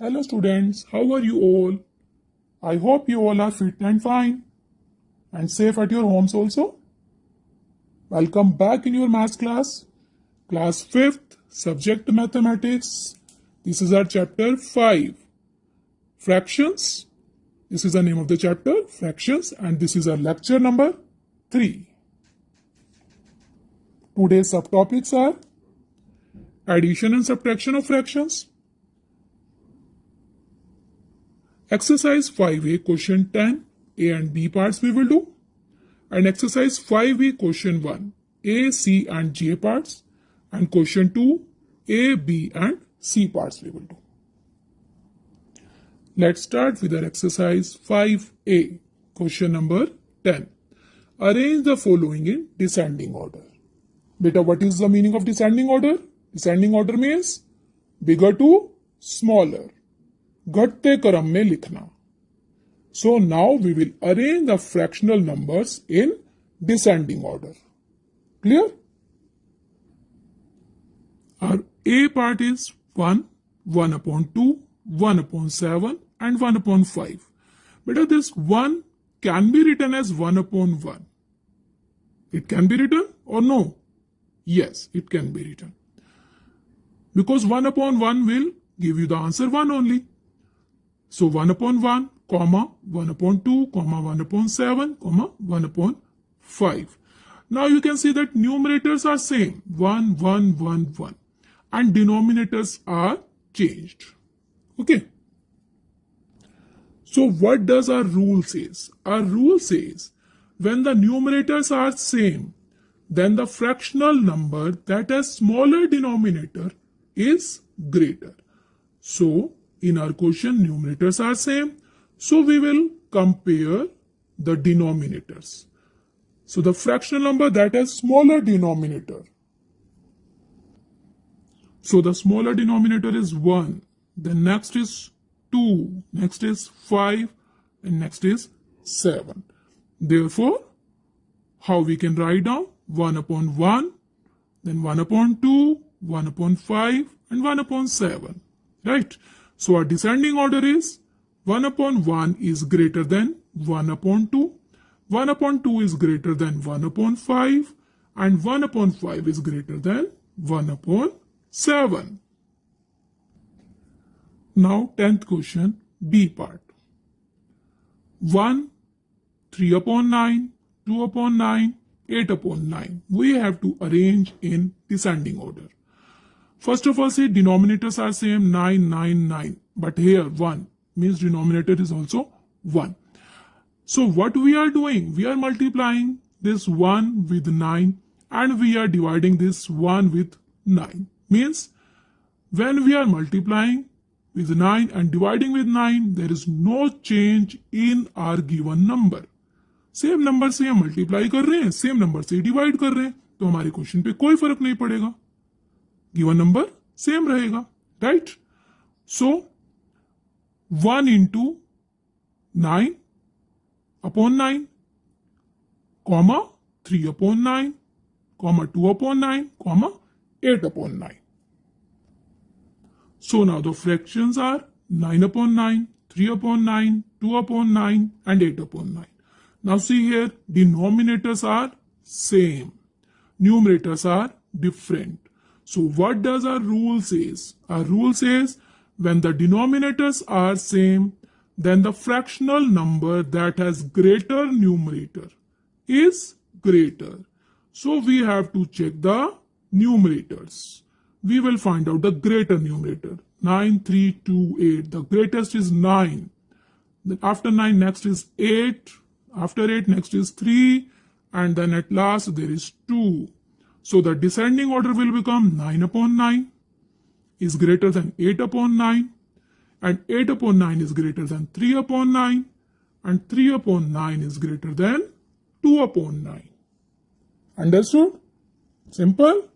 Hello students, how are you all? I hope you all are fit and fine and safe at your homes also. Welcome back in your maths class, class 5th, subject mathematics. This is our chapter 5, fractions. This is the name of the chapter, fractions, and this is our lecture number 3. Today's subtopics are addition and subtraction of fractions, exercise 5a question 10, A and B parts we will do, and exercise 5b question 1, A, C and J parts, and question 2, A, B and C parts we will do. Let's start with our exercise 5a, question number 10. Arrange the following in descending order. Beta, what is the meaning of descending order? Descending order means bigger to smaller. घटते क्रम में लिखना. So now we will arrange the fractional numbers in descending order. Clear? Our A part is 1, 1 upon 2, 1 upon 7 and 1 upon 5. But this 1 can be written as 1 upon 1. It can be written or no? Yes, it can be written. Because 1 upon 1 will give you the answer 1 only. So 1 upon 1, comma, 1 upon 2, comma, 1 upon 7, comma, 1 upon 5. Now you can see that numerators are same, 1, 1, 1, 1. And denominators are changed. Okay. So what does our rule says? Our rule says when the numerators are same, then the fractional number that has smaller denominator is greater. So in our question, numerators are same, so we will compare the denominators. So the fractional number that has smaller denominator. So the smaller denominator is 1, then next is 2, next is 5, and next is 7. Therefore, how we can write down? 1 upon 1, then 1 upon 2, 1 upon 5, and 1 upon 7. Right? So our descending order is 1 upon 1 is greater than 1 upon 2, 1 upon 2 is greater than 1 upon 5, and 1 upon 5 is greater than 1 upon 7. Now 10th question, B part. 1, 3 upon 9, 2 upon 9, 8 upon 9. We have to arrange in descending order. First of all, say denominators are same 9, 9, 9. But here 1 means denominator is also 1. So what we are doing? We are multiplying this 1 with 9 and we are dividing this 1 with 9. Means when we are multiplying with 9 and dividing with 9, there is no change in our given number. Same number से हम multiply कर रहे हैं, same number से divide कर रहे हैं, तो हमारे क्वेश्चन पे कोई फर्क नहीं पड़ेगा. गिवन नंबर सेम रहेगा. Right? So 1 into 9 upon 9, comma 3 upon 9, comma 2 upon 9, comma 8 upon 9. So now the fractions are 9 upon 9, 3 upon 9, 2 upon 9 and 8 upon 9. Now see here, denominators are same, numerators are different. So what does our rule says? Our rule says when the denominators are same, then the fractional number that has greater numerator is greater. So we have to check the numerators. We will find out the greater numerator. 9, 3, 2, 8. The greatest is 9. Then after 9, next is 8. After 8, next is 3. And then at last there is 2. So the descending order will become 9 upon 9 is greater than 8 upon 9. And 8 upon 9 is greater than 3 upon 9. And 3 upon 9 is greater than 2 upon 9. Understood? Simple?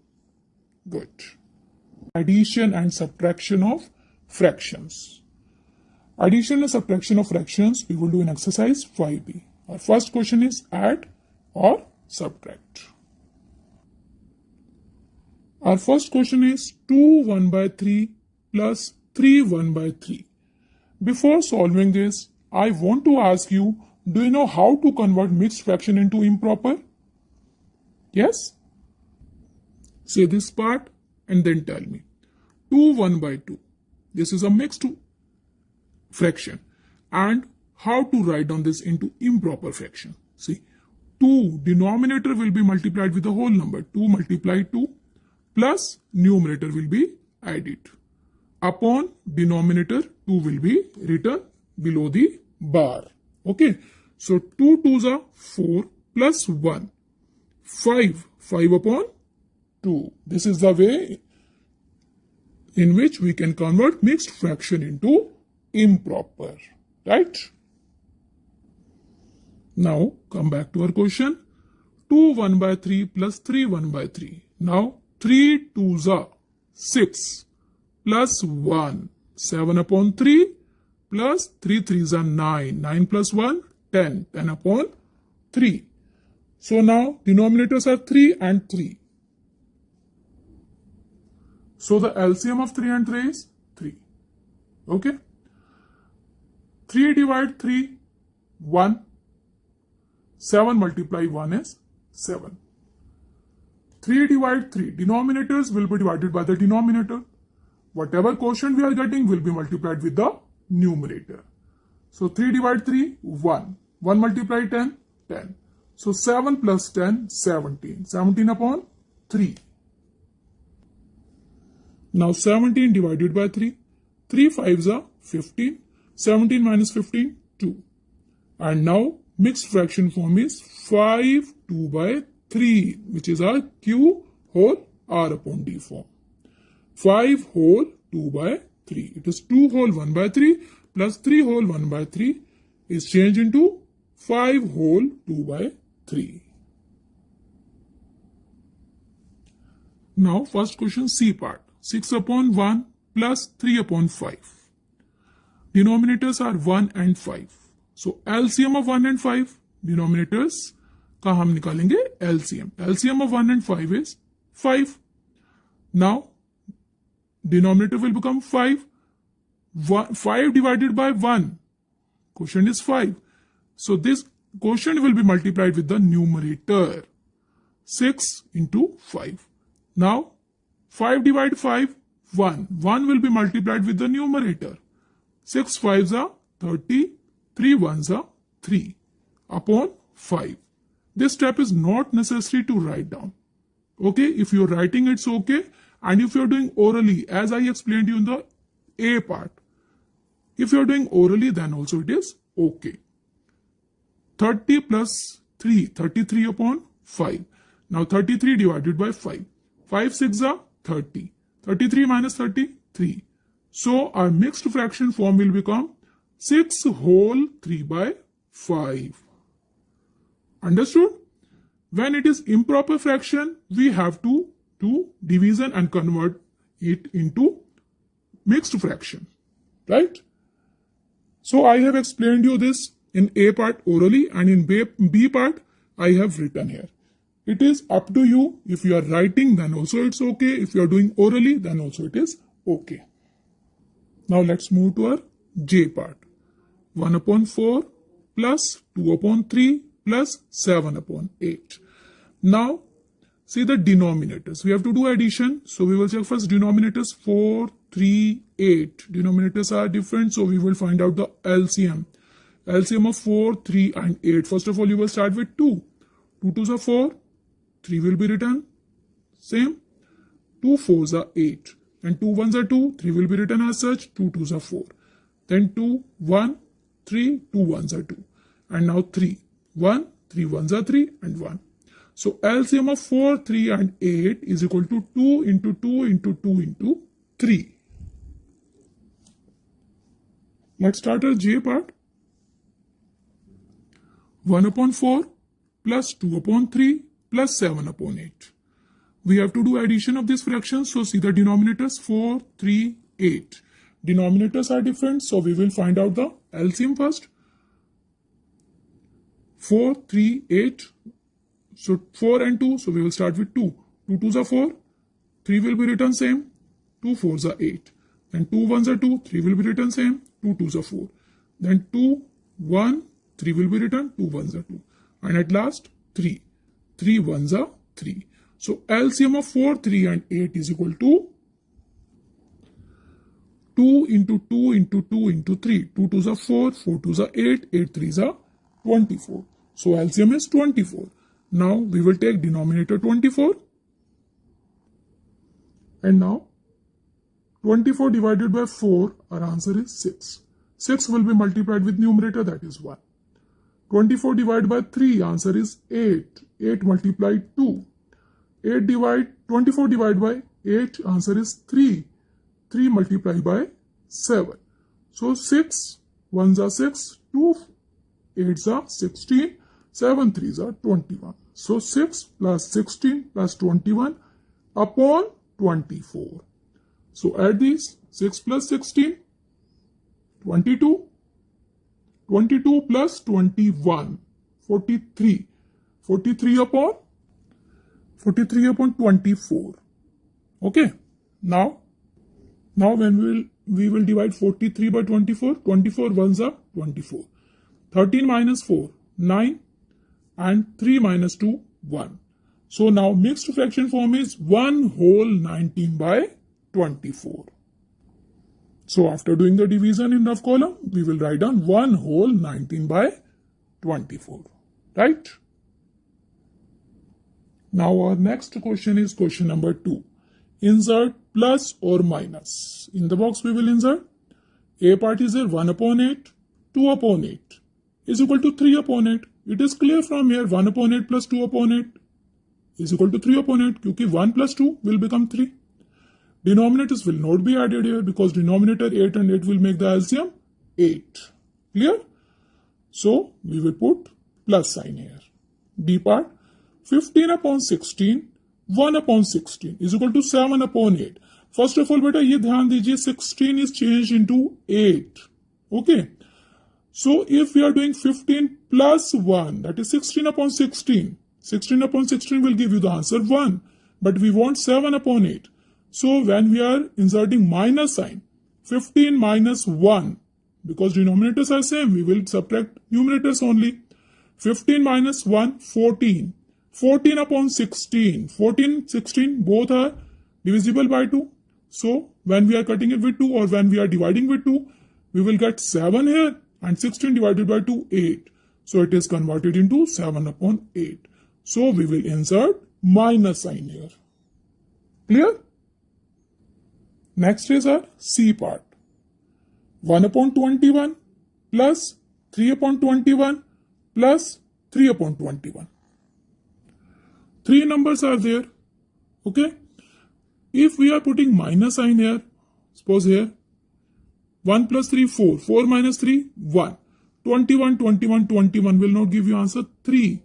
Good. Addition and subtraction of fractions. Addition and subtraction of fractions we will do in exercise 5b. Our first question is add or subtract. Our first question is 2 1 by 3 plus 3 1 by 3. Before solving this, I want to ask you, do you know how to convert mixed fraction into improper? Yes? Say this part and then tell me. 2 1 by 2. This is a mixed fraction. And how to write down this into improper fraction? See, 2 denominator will be multiplied with the whole number. 2 multiplied 2 plus numerator will be added. Upon denominator 2 will be written below the bar. Okay. So 2 2s are 4 plus 1. 5. 5 upon 2. This is the way in which we can convert mixed fraction into improper. Right? Now come back to our question. 2 1 by 3 plus 3 1 by 3. Now 3 2s are 6 plus 1. 7 upon 3 plus 3 3s are 9. 9 plus 1 10. 10 upon 3. So now denominators are 3 and 3. So the LCM of 3 and 3 is 3. Okay. 3 divide 3, 1. 7 multiply 1 is 7. 3 divide 3. Denominators will be divided by the denominator. Whatever quotient we are getting will be multiplied with the numerator. So 3 divide 3, 1. 1 multiply 10, 10. So 7 plus 10, 17. 17 upon 3. Now 17 divided by 3. 3 5s are 15. 17 minus 15, 2. And now mixed fraction form is 5 2 by 3, which is our Q whole R upon D form. 5 whole 2 by 3. It is 2 whole 1 by 3 plus 3 whole 1 by 3 is changed into 5 whole 2 by 3. Now first question C part. 6 upon 1 plus 3 upon 5. Denominators are 1 and 5. So LCM of 1 and 5, denominators का हम निकालेंगे LCM. LCM of 1 and 5 is 5. Now denominator will become 5. 5 divided by 1. Quotient is 5. So this quotient will be multiplied with the numerator. 6 into 5. Now 5 divided 5, 1. 1 will be multiplied with the numerator. 6 5s are 30. 3 1s are 3 upon 5. This step is not necessary to write down. Okay, if you're writing it's okay, and if you're doing orally as I explained you in the A part, if you're doing orally then also it is okay. 30 plus 3, 33 upon 5. Now 33 divided by 5. 5 6 are 30. 33 minus 30, 3. So our mixed fraction form will become 6 whole 3 by 5. Understood? When it is improper fraction, we have to do division and convert it into mixed fraction. Right? So I have explained you this in A part orally, and in B part I have written here. It is up to you. If you are writing then also it's okay. If you are doing orally then also it is okay. Now let's move to our J part. 1 upon 4 plus 2 upon 3 plus 7 upon 8. Now see the denominators. We have to do addition. So we will check first denominators 4, 3, 8. Denominators are different. So we will find out the LCM. LCM of 4, 3 and 8. First of all you will start with 2. 2 2s are 4. 3 will be written same. 2 4s are 8. And 2 1s are 2. 3 will be written as such. 2 2s are 4. Then 2, 1, 3, 2 1s are 2. And now 3. 1, 3 1s are 3 and 1. So LCM of 4, 3 and 8 is equal to 2 into 2 into 2 into 3. Let's start our J part. 1 upon 4 plus 2 upon 3 plus 7 upon 8. We have to do addition of this fraction. So see the denominators 4, 3, 8. Denominators are different. So we will find out the LCM first. 4, 3, 8. So 4 and 2. So we will start with 2. 2 2s are 4. 3 will be written same. 2 4s are 8. then 2 ones are 2, 3 will be written same, 2 twos are 4, then 2, 1, 3 will be written, 2 ones are 2, and at last 3, 3 ones are 3. So LCM of 4, 3 and 8 is equal to 2 into 2 into 2 into 3. 2 twos are 4, 4 twos are 8, 8 threes are 24. So LCM is 24. Now we will take denominator 24. And now 24 divided by 4, our answer is 6. 6 will be multiplied with numerator, that is 1. 24 divided by 3, answer is 8. 8 multiplied 2. 24 divided by 8, answer is 3. 3 multiplied by 7. So 6 ones are 6, 2 8s are 16, 7 3s are 21. So 6 plus 16 plus 21 upon 24. So add these, 6 plus 16, 22, 22 plus 21, 43. 43 upon 24. Okay. Now when we will divide 43 by 24, 24 ones are 24. 13 minus 4, 9, and 3 minus 2, 1. So now mixed fraction form is 1 whole 19 by 24. So after doing the division in rough column, we will write down 1 whole 19 by 24. Right? Now our next question is question number 2. Insert plus or minus. In the box we will insert. A part is there 1 upon 8, 2 upon 8 is equal to 3 upon 8. It is clear from here 1 upon 8 plus 2 upon 8 is equal to 3 upon 8 because 1 plus 2 will become 3. Denominators will not be added here because denominator 8 and 8 will make the LCM 8. Clear? So we will put plus sign here. D part 15 upon 16, 1 upon 16 is equal to 7 upon 8. First of all, beta, ye dhyan dijiye 16 is changed into 8. Okay. So if we are doing 15 plus 1, that is 16 upon 16. 16 upon 16 will give you the answer 1. But we want 7 upon 8. So when we are inserting minus sign, 15 minus 1, because denominators are same, we will subtract numerators only. 15 minus 1, 14. 14 upon 16. 14, 16, both are divisible by 2. So when we are cutting it with 2 or when we are dividing with 2, we will get 7 here and 16 divided by 2, 8. So it is converted into 7 upon 8. So we will insert minus sign here. Clear? Next is our C part. 1 upon 21 plus 3 upon 21 plus 3 upon 21. 3 numbers are there. Okay. If we are putting minus sign here, suppose here 1 plus 3, 4. 4 minus 3, 1. 21, 21, 21 will not give you answer 3.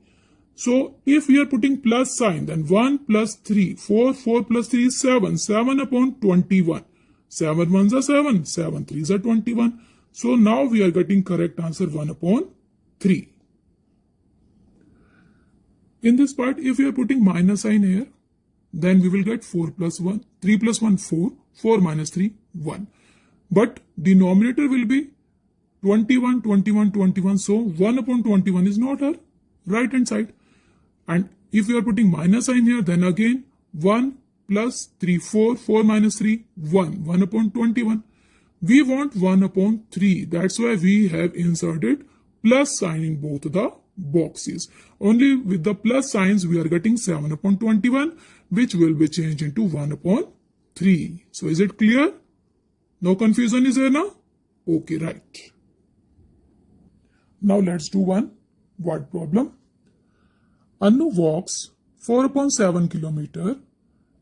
So if we are putting plus sign, then 1 plus 3, 4, 4 plus 3 is 7. 7 upon 21. 7 ones are 7. 7 threes are 21. So now we are getting correct answer 1 upon 3. In this part, if we are putting minus sign here, then we will get 4 plus 1. 3 plus 1, 4. 4 minus 3, 1. But denominator will be 21, 21, 21. So 1 upon 21 is not our right hand side. And if we are putting minus sign here, then again 1 plus 3, 4. 4 minus 3, 1. 1 upon 21. We want 1 upon 3. That's why we have inserted plus sign in both the boxes. Only with the plus signs we are getting 7 upon 21, which will be changed into 1 upon 3. So is it clear? No confusion is there now? Okay, right. Now let's do one word problem. Anu walks 4 upon 7 kilometer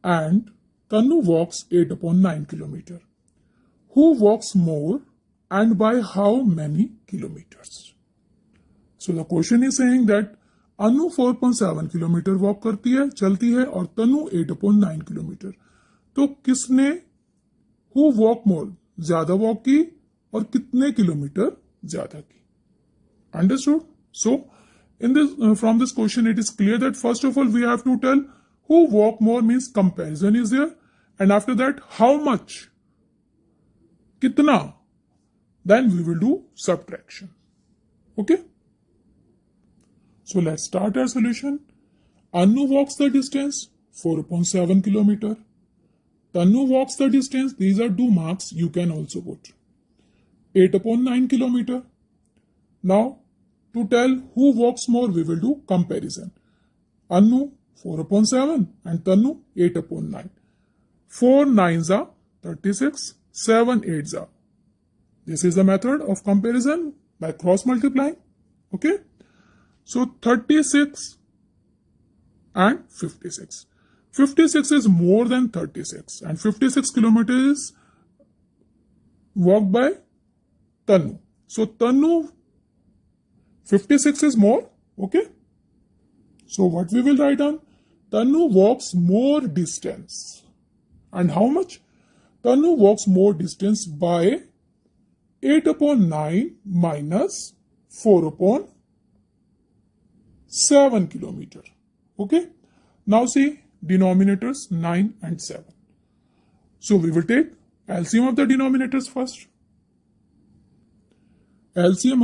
and Tanu walks 8 upon 9 kilometer. Who walks more and by how many kilometers? So the question is saying that Anu 4.7 kilometre walk करती है, चलती है, और तनु 8.9 kilometre. तो किसने who walk मोर ज्यादा walk की और कितने किलोमीटर ज्यादा की? Understood? So in this from this question it is clear that first of all we have to tell who walk more means comparison is there, and after that how much कितना, then we will do subtraction. Okay? So let's start our solution. Anu walks the distance 4/7 kilometer. Tanu walks the distance, these are 2 marks you can also put. 8/9 kilometer. Now, to tell who walks more, we will do comparison. Anu 4/7 and Tanu 8/9. 4 9s are 36, 7 8s are. This is the method of comparison by cross multiplying. Okay? So 36 and 56. 56 is more than 36 and 56 kilometers walked by Tanu. So Tanu 56 is more. Okay? So what we will write down? Tanu walks more distance. And how much? Tanu walks more distance by 8/9 minus 4/7 kilometer. Okay? Now see denominators 9 and 7. So we will take LCM of the denominators first. LCM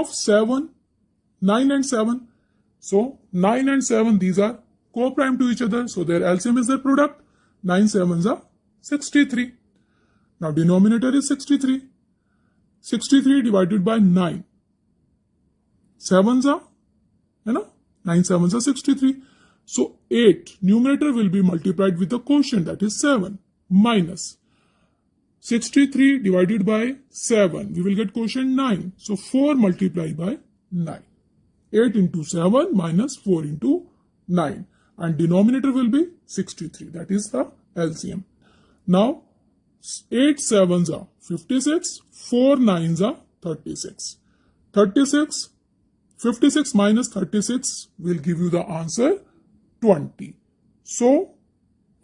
of 7, 9 and 7. So 9 and 7, these are co-prime to each other. So their LCM is their product. 9 7s are 63. Now denominator is 63. 63 divided by 9. 7s are, 9 7s are 63. So 8, numerator will be multiplied with the quotient, that is 7, minus 63 divided by 7. We will get quotient 9. So 4 multiplied by 9. 8 into 7 minus 4 into 9. And denominator will be 63. That is the LCM. Now 8 7s are 56. 4 9s are 36. 56 minus 36 will give you the answer 20. So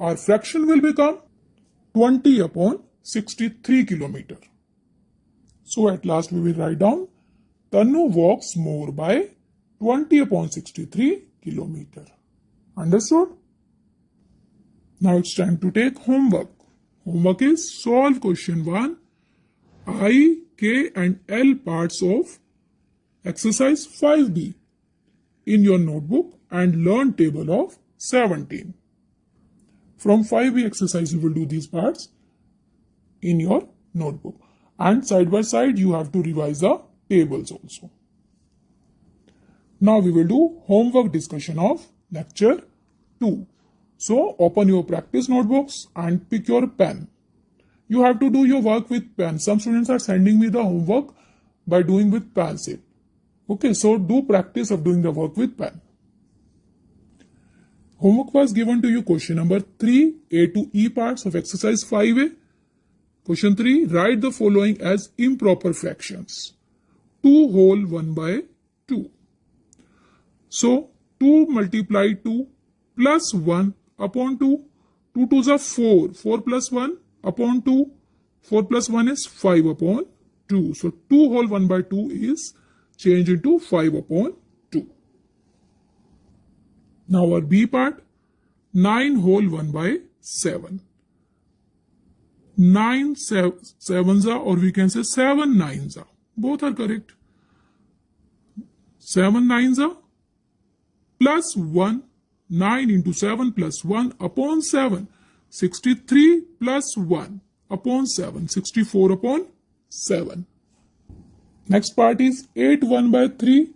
our fraction will become 20/63 kilometer. So at last we will write down Tanu walks more by 20/63 kilometer. Understood? Now it's time to take homework. Homework is solve question 1, I, K and L parts of exercise 5B in your notebook and learn table of 17. From 5B exercise you will do these parts in your notebook, and side by side you have to revise the tables also. Now we will do homework discussion of lecture 2. So open your practice notebooks and pick your pen. You have to do your work with pen. Some students are sending me the homework by doing with pencil. Okay, so do practice of doing the work with pen. Homework was given to you question number 3, A to E parts of exercise 5A. Question 3, write the following as improper fractions. 2 whole 1 by 2. So 2 multiply 2 plus 1 upon 2. 2 2s are 4. 4 plus 1 upon 2. 4 plus 1 is 5 upon 2. So 2 whole 1 by 2 is changed into 5 upon 2. Now our B part, 9 whole 1 by 7. 9 sevens are, or we can say 7 nines are. Both are correct. 7 nines are plus 1. 9 into 7 plus 1 upon 7. 63 plus 1 upon 7. 64 upon 7. Next part is 8 1 by 3.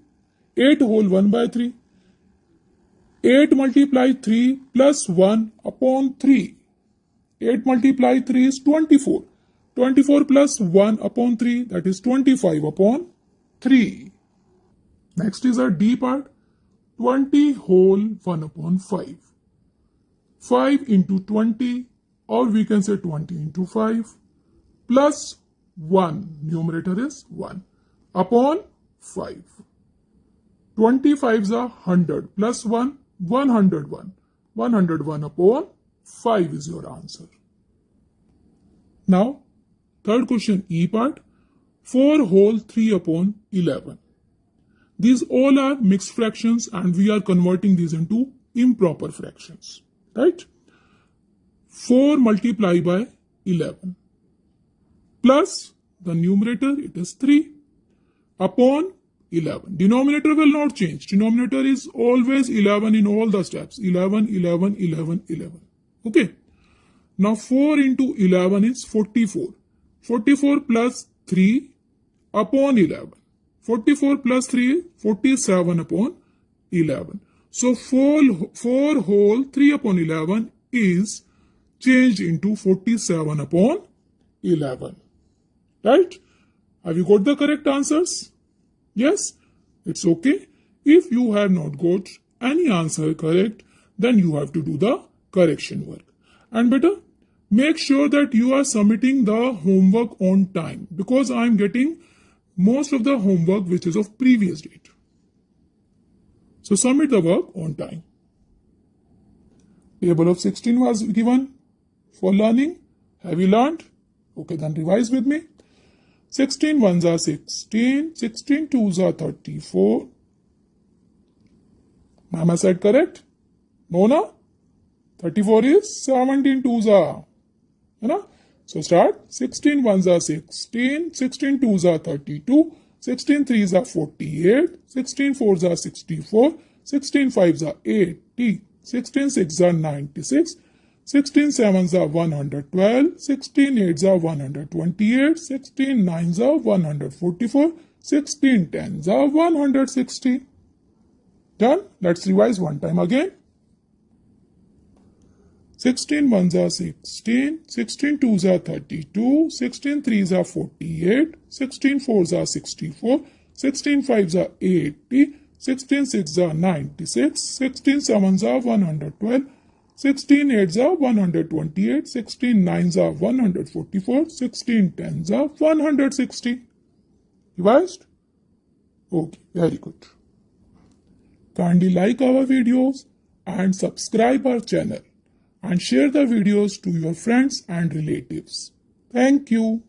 8 whole 1 by 3. 8 multiply 3 plus 1 upon 3. 8 multiply 3 is 24. 24 plus 1 upon 3, that is 25 upon 3. Next is our D part. 20 whole 1 upon 5. 5 into 20, or we can say 20 into 5, plus 1, numerator is 1, upon 5. 25s are 100, plus 1, 101. 101 upon 5 is your answer. Now, third question, E part. 4 whole 3 upon 11. These all are mixed fractions and we are converting these into improper fractions. Right? 4 multiplied by 11. plus the numerator, it is 3 upon 11. Denominator will not change. Denominator is always 11 in all the steps. 11, 11, 11, 11. Okay. Now 4 into 11 is 44. 44 plus 3 upon 11. 44 plus 3 is 47 upon 11. So 4 whole 3 upon 11 is changed into 47 upon 11. Right? Have you got the correct answers? Yes? It's okay. If you have not got any answer correct, then you have to do the correction work. And better, make sure that you are submitting the homework on time, because I am getting most of the homework which is of previous date. So submit the work on time. Table of 16 was given for learning. Have you learned? Okay, then revise with me. 16 ones are 16, 16 twos are 34. Mama said correct? No, no? 34 is 17 twos are. You know? So start. 16 ones are 16, 16 twos are 32, 16 threes are 48, 16 fours are 64, 16 fives are 80, 16 sixes are 96, 16 sevens are 112, 16 eights are 128, 16 nines are 144, 16 tens are 160. Done? Let's revise one time again. 16 ones are 16, 16 twos are 32, 16 threes are 48, 16 fours are 64, 16 fives are 80, 16 sixes are 96, 16 sevens are 112, 16 eights are 128, 16 nines are 144, 16 tens are 160. Revised? Okay, very good. Kindly like our videos and subscribe our channel and share the videos to your friends and relatives. Thank you.